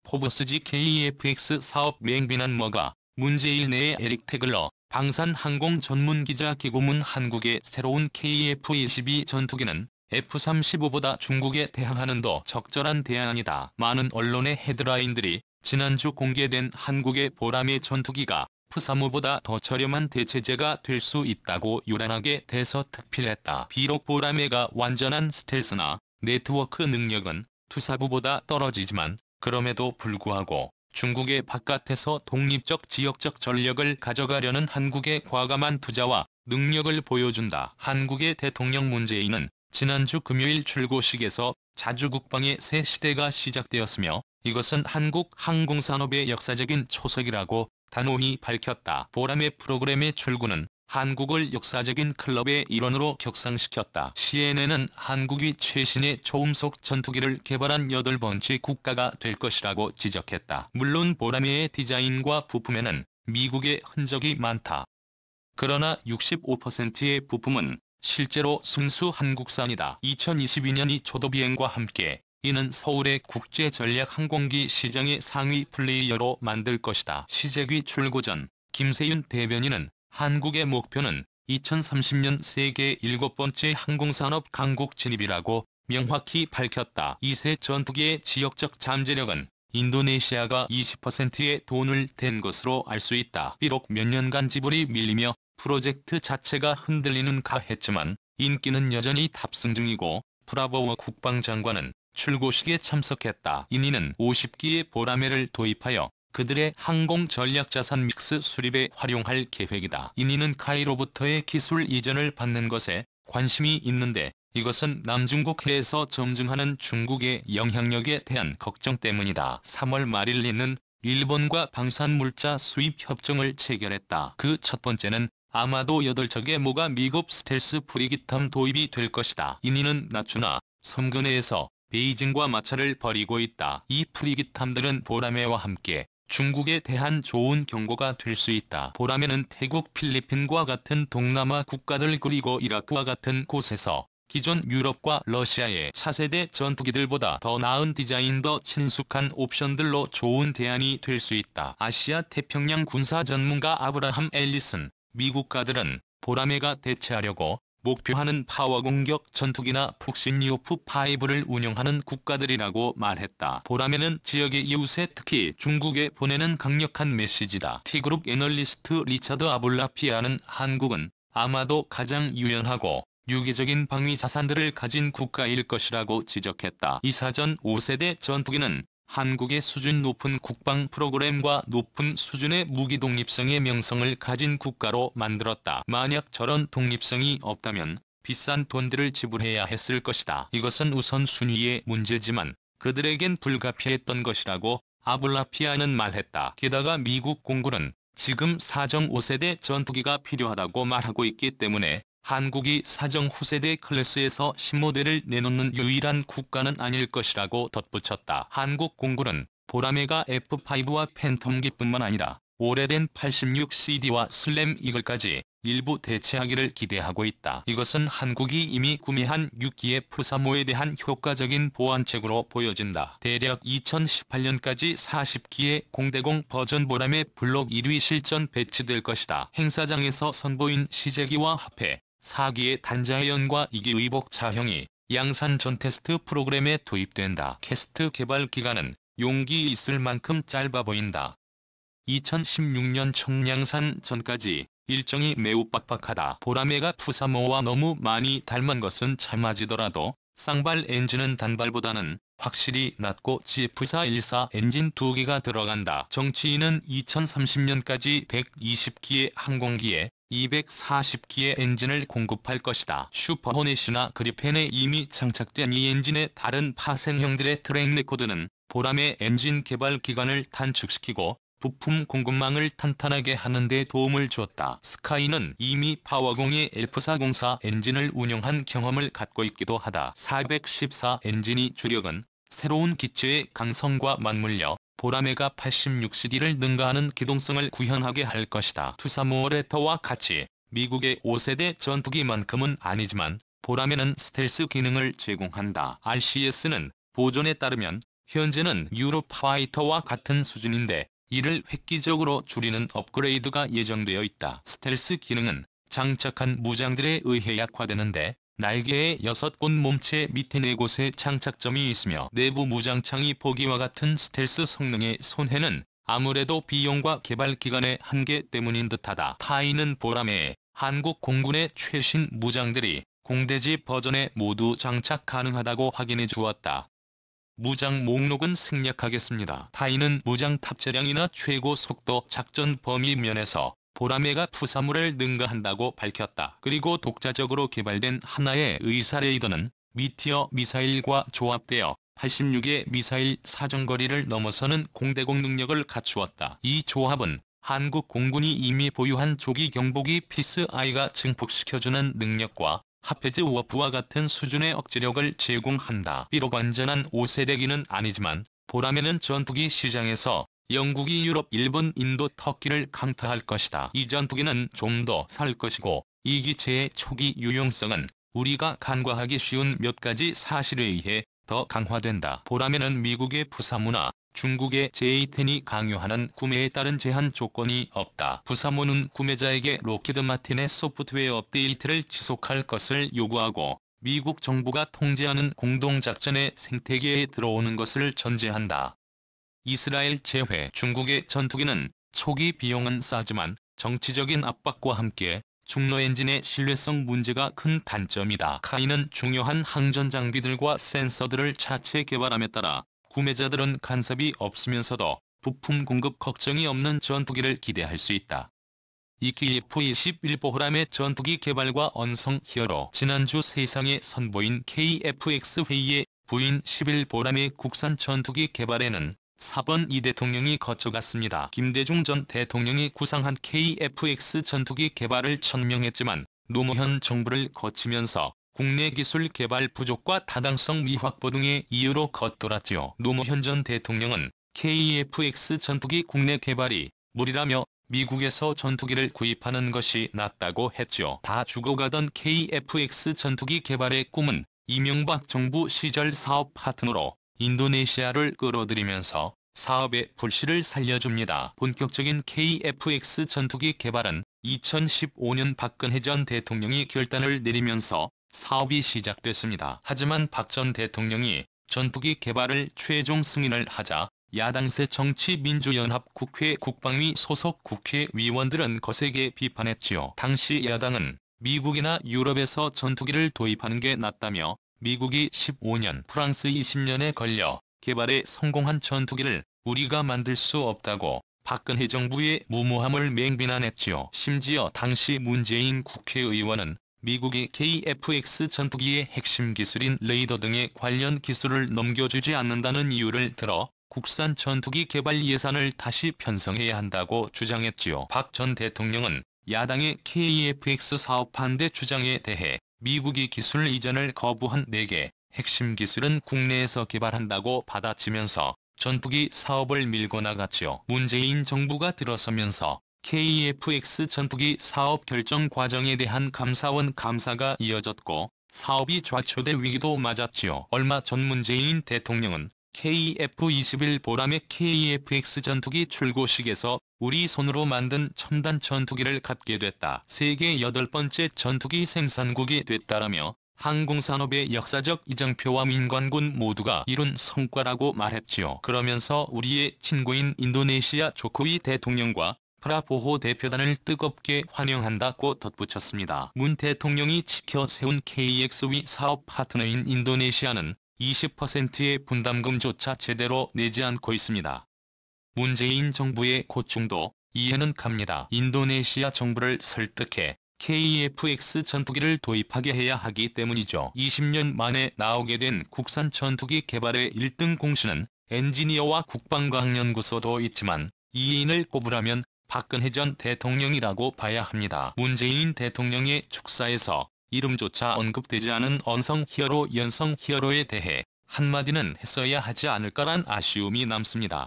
포브스지 KEFX 사업 맹비난 뭐가 문제일 내의 에릭 태글러 방산항공 전문기자 기고문 한국의 새로운 KF-22 전투기는 F-35보다 중국에 대항하는 더 적절한 대안이다. 많은 언론의 헤드라인들이 지난주 공개된 한국의 보라매 전투기가 F-35보다 더 저렴한 대체제가 될 수 있다고 요란하게 대서특필했다. 비록 보라매가 완전한 스텔스나 네트워크 능력은 투사부보다 떨어지지만 그럼에도 불구하고 중국의 바깥에서 독립적 지역적 전력을 가져가려는 한국의 과감한 투자와 능력을 보여준다. 한국의 대통령 문재인은 지난주 금요일 출고식에서 자주 국방의 새 시대가 시작되었으며 이것은 한국 항공산업의 역사적인 초석이라고 단호히 밝혔다. 보라매 프로그램의 출구는 한국을 역사적인 클럽의 일원으로 격상시켰다. CNN은 한국이 최신의 초음속 전투기를 개발한 8번째 국가가 될 것이라고 지적했다. 물론 보라매의 디자인과 부품에는 미국의 흔적이 많다. 그러나 65%의 부품은 실제로 순수 한국산이다. 2022년이 초도 비행과 함께 이는 서울의 국제전략항공기 시장의 상위 플레이어로 만들 것이다. 시제기 출고 전 김세윤 대변인은 한국의 목표는 2030년 세계 7번째 항공산업 강국 진입이라고 명확히 밝혔다. 이 새 전투기의 지역적 잠재력은 인도네시아가 20%의 돈을 댄 것으로 알 수 있다. 비록 몇 년간 지불이 밀리며 프로젝트 자체가 흔들리는가 했지만 인기는 여전히 탑승 중이고 프라보워 국방장관은 출고식에 참석했다. 인이는 50기의 보라매를 도입하여 그들의 항공 전략 자산 믹스 수립에 활용할 계획이다. 인이는 카이로부터의 기술 이전을 받는 것에 관심이 있는데 이것은 남중국 해에서 점증하는 중국의 영향력에 대한 걱정 때문이다. 3월 말일 인은 일본과 방산물자 수입 협정을 체결했다. 그 첫 번째는 아마도 8척의 모가 미급 스텔스 프리기탐 도입이 될 것이다. 인이는 나주나 섬근해에서 베이징과 마찰을 벌이고 있다. 이 프리기탐들은 보라매와 함께 중국에 대한 좋은 경고가 될 수 있다. 보라매는 태국, 필리핀과 같은 동남아 국가들 그리고 이라크와 같은 곳에서 기존 유럽과 러시아의 차세대 전투기들보다 더 나은 디자인 더 친숙한 옵션들로 좋은 대안이 될 수 있다. 아시아 태평양 군사 전문가 아브라함 앨리슨 미국가들은 보라매가 대체하려고 목표하는 파워 공격 전투기나 프록시니오프5를 운영하는 국가들이라고 말했다. 보라매는 지역의 이웃에 특히 중국에 보내는 강력한 메시지다. T그룹 애널리스트 리차드 아블라피아는 한국은 아마도 가장 유연하고 유기적인 방위 자산들을 가진 국가일 것이라고 지적했다. 이사전 5세대 전투기는 한국의 수준 높은 국방 프로그램과 높은 수준의 무기 독립성의 명성을 가진 국가로 만들었다. 만약 저런 독립성이 없다면 비싼 돈들을 지불해야 했을 것이다. 이것은 우선순위의 문제지만 그들에겐 불가피했던 것이라고 아블라피아는 말했다. 게다가 미국 공군은 지금 사정 5세대 전투기가 필요하다고 말하고 있기 때문에 한국이 사정 후세대 클래스에서 신모델을 내놓는 유일한 국가는 아닐 것이라고 덧붙였다. 한국 공군은 보라매가 F5와 팬텀기뿐만 아니라 오래된 86CD와 슬램 이글까지 일부 대체하기를 기대하고 있다. 이것은 한국이 이미 구매한 6기의 F-35에 대한 효과적인 보완책으로 보여진다. 대략 2018년까지 40기의 공대공 버전 보라매 블록 1위 실전 배치될 것이다. 행사장에서 선보인 시제기와 합해 4기의 단자연과 2기 의복 차형이 양산 전 테스트 프로그램에 도입된다. 캐스트 개발 기간은 용기 있을 만큼 짧아 보인다. 2016년 청량산 전까지 일정이 매우 빡빡하다. 보라매가 F-35와 너무 많이 닮은 것은 참아지더라도 쌍발 엔진은 단발보다는 확실히 낫고 GF414 엔진 2기가 들어간다. 정치인은 2030년까지 120기의 항공기에 240기의 엔진을 공급할 것이다. 슈퍼호넷이나 그리펜에 이미 장착된 이 엔진의 다른 파생형들의 트랙 레코드는 보라매 엔진 개발 기간을 단축시키고 부품 공급망을 탄탄하게 하는 데 도움을 주었다. 스카이는 이미 파워공의 F404 엔진을 운영한 경험을 갖고 있기도 하다. 414 엔진이 주력은 새로운 기체의 강성과 맞물려 보라매가 86CD를 능가하는 기동성을 구현하게 할 것이다. 투사모어레터와 같이 미국의 5세대 전투기만큼은 아니지만 보라매는 스텔스 기능을 제공한다. RCS는 보존에 따르면 현재는 유로파이터와 같은 수준인데 이를 획기적으로 줄이는 업그레이드가 예정되어 있다. 스텔스 기능은 장착한 무장들에 의해 약화되는데 날개의 6곳 몸체 밑에 4곳에 장착점이 있으며 내부 무장창이 보기와 같은 스텔스 성능의 손해는 아무래도 비용과 개발 기간의 한계 때문인 듯하다. 타이는 보라매에 한국 공군의 최신 무장들이 공대지 버전에 모두 장착 가능하다고 확인해 주었다. 무장 목록은 생략하겠습니다. 타이는 무장 탑재량이나 최고 속도 작전 범위 면에서 보라매가 부사물을 능가한다고 밝혔다. 그리고 독자적으로 개발된 하나의 의사 레이더는 미티어 미사일과 조합되어 86의 미사일 사정거리를 넘어서는 공대공 능력을 갖추었다. 이 조합은 한국 공군이 이미 보유한 조기 경보기 피스-I가 증폭시켜주는 능력과 하페즈 워프와 같은 수준의 억제력을 제공한다. 비록 완전한 5세대기는 아니지만 보라매는 전투기 시장에서 영국이 유럽, 일본, 인도, 터키를 강타할 것이다. 이 전투기는 좀 더 살 것이고 이 기체의 초기 유용성은 우리가 간과하기 쉬운 몇 가지 사실에 의해 더 강화된다. 보라매는 미국의 부사무나 중국의 J-10이 강요하는 구매에 따른 제한 조건이 없다. 부사무는 구매자에게 록히드 마틴의 소프트웨어 업데이트를 지속할 것을 요구하고 미국 정부가 통제하는 공동작전의 생태계에 들어오는 것을 전제한다. 이스라엘 제외 중국의 전투기는 초기 비용은 싸지만 정치적인 압박과 함께 중로 엔진의 신뢰성 문제가 큰 단점이다. 카이는 중요한 항전 장비들과 센서들을 자체 개발함에 따라 구매자들은 간섭이 없으면서도 부품 공급 걱정이 없는 전투기를 기대할 수 있다. KF-21 보라매 전투기 개발과 언성 히어로. 지난주 세상에 선보인 KF-X 회의에 부인 11 보라매 국산 전투기 개발에는 4번 이 대통령이 거쳐갔습니다. 김대중 전 대통령이 구상한 KF-X 전투기 개발을 천명했지만 노무현 정부를 거치면서 국내 기술 개발 부족과 타당성 미확보 등의 이유로 겉돌았지요. 노무현 전 대통령은 KF-X 전투기 국내 개발이 무리라며 미국에서 전투기를 구입하는 것이 낫다고 했죠. 다 죽어가던 KF-X 전투기 개발의 꿈은 이명박 정부 시절 사업 파트너로 인도네시아를 끌어들이면서 사업의 불씨를 살려줍니다. 본격적인 KF-X 전투기 개발은 2015년 박근혜 전 대통령이 결단을 내리면서 사업이 시작됐습니다. 하지만 박 전 대통령이 전투기 개발을 최종 승인을 하자 야당 새정치민주연합 국회 국방위 소속 국회의원들은 거세게 비판했지요. 당시 야당은 미국이나 유럽에서 전투기를 도입하는 게 낫다며 미국이 15년, 프랑스 20년에 걸려 개발에 성공한 전투기를 우리가 만들 수 없다고 박근혜 정부의 무모함을 맹비난했지요. 심지어 당시 문재인 국회의원은 미국이 KF-X 전투기의 핵심 기술인 레이더 등의 관련 기술을 넘겨주지 않는다는 이유를 들어 국산 전투기 개발 예산을 다시 편성해야 한다고 주장했지요. 박 전 대통령은 야당의 KF-X 사업 반대 주장에 대해 미국이 기술 이전을 거부한 4개 핵심 기술은 국내에서 개발한다고 받아치면서 전투기 사업을 밀고 나갔지요. 문재인 정부가 들어서면서 KF-X 전투기 사업 결정 과정에 대한 감사원 감사가 이어졌고 사업이 좌초될 위기도 맞았지요. 얼마 전 문재인 대통령은 KF-21 보라매 KF-X 전투기 출고식에서 우리 손으로 만든 첨단 전투기를 갖게 됐다. 세계 8번째 전투기 생산국이 됐다라며 항공산업의 역사적 이정표와 민관군 모두가 이룬 성과라고 말했지요. 그러면서 우리의 친구인 인도네시아 조코위 대통령과 프라보호 대표단을 뜨겁게 환영한다고 덧붙였습니다. 문 대통령이 지켜 세운 KXV 사업 파트너인 인도네시아는 20%의 분담금조차 제대로 내지 않고 있습니다. 문재인 정부의 고충도 이해는 갑니다. 인도네시아 정부를 설득해 KF-X 전투기를 도입하게 해야 하기 때문이죠. 20년 만에 나오게 된 국산 전투기 개발의 1등 공신은 엔지니어와 국방과학연구소도 있지만 2인을 꼽으라면 박근혜 전 대통령이라고 봐야 합니다. 문재인 대통령의 축사에서 이름조차 언급되지 않은 언성 히어로, 연성 히어로에 대해 한마디는 했어야 하지 않을까란 아쉬움이 남습니다.